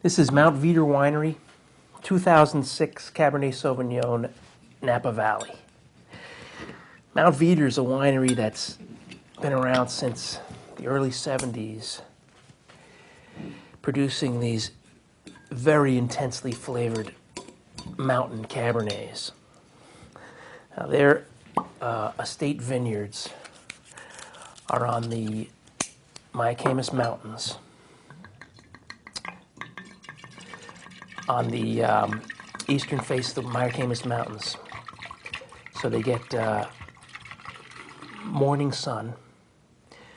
This is Mount Veeder Winery, 2006 Cabernet Sauvignon, Napa Valley. Mount Veeder is a winery that's been around since the early 70s, producing these very intensely flavored mountain Cabernets. Now, their estate vineyards are on the Mayacamas Mountains, on the eastern face of the Mayacamas Mountains. So they get morning sun.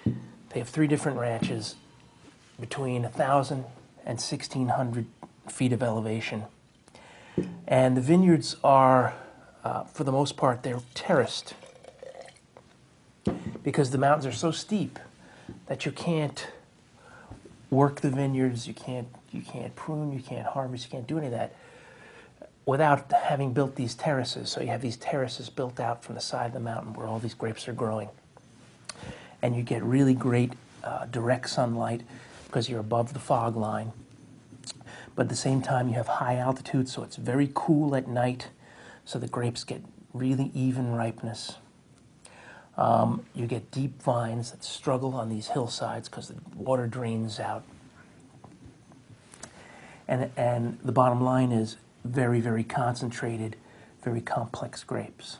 They have 3 different ranches between 1,000 and 1,600 feet of elevation. And the vineyards are, for the most part, they're terraced because the mountains are so steep that you can't work the vineyards, you can't prune, you can't harvest, you can't do any of that without having built these terraces. So you have these terraces built out from the side of the mountain where all these grapes are growing. And you get really great direct sunlight because you're above the fog line. But at the same time, you have high altitude, so it's very cool at night, so the grapes get really even ripeness. You get deep vines that struggle on these hillsides because the water drains out. And the bottom line is very, very concentrated, very complex grapes.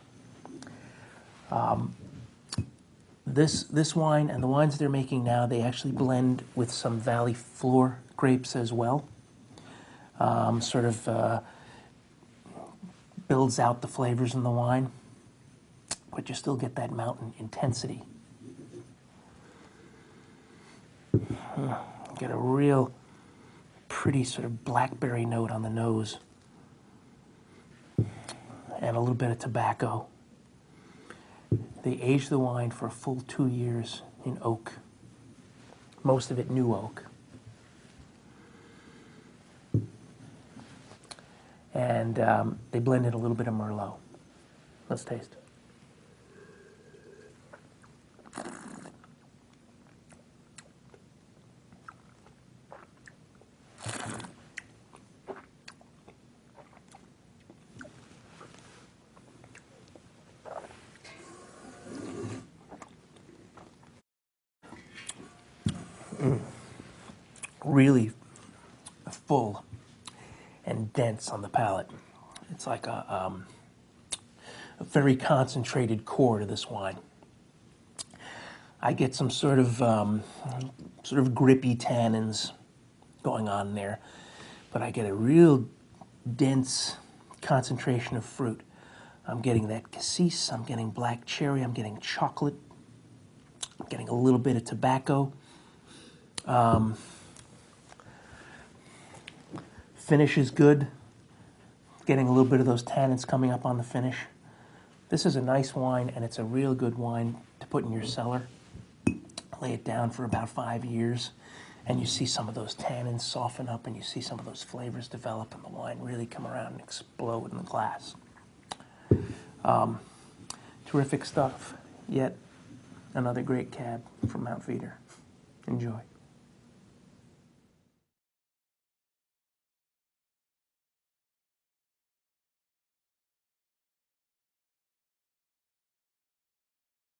This wine and the wines they're making now, they actually blend with some Valley Floor grapes as well. Sort of builds out the flavors in the wine, but you still get that mountain intensity. Get a real pretty sort of blackberry note on the nose and a little bit of tobacco. They age the wine for a full 2 years in oak, most of it new oak. And they blend in a little bit of Merlot. Let's taste. Really full and dense on the palate. It's like a very concentrated core to this wine. I get some sort of grippy tannins going on there, but I get a real dense concentration of fruit. I'm getting that cassis, I'm getting black cherry, I'm getting chocolate, I'm getting a little bit of tobacco. Finish is good, getting a little bit of those tannins coming up on the finish. This is a nice wine, and it's a real good wine to put in your cellar. Lay it down for about 5 years, and you see some of those tannins soften up, and you see some of those flavors develop, and the wine really come around and explode in the glass. Terrific stuff. Yet another great cab from Mount Veeder. Enjoy.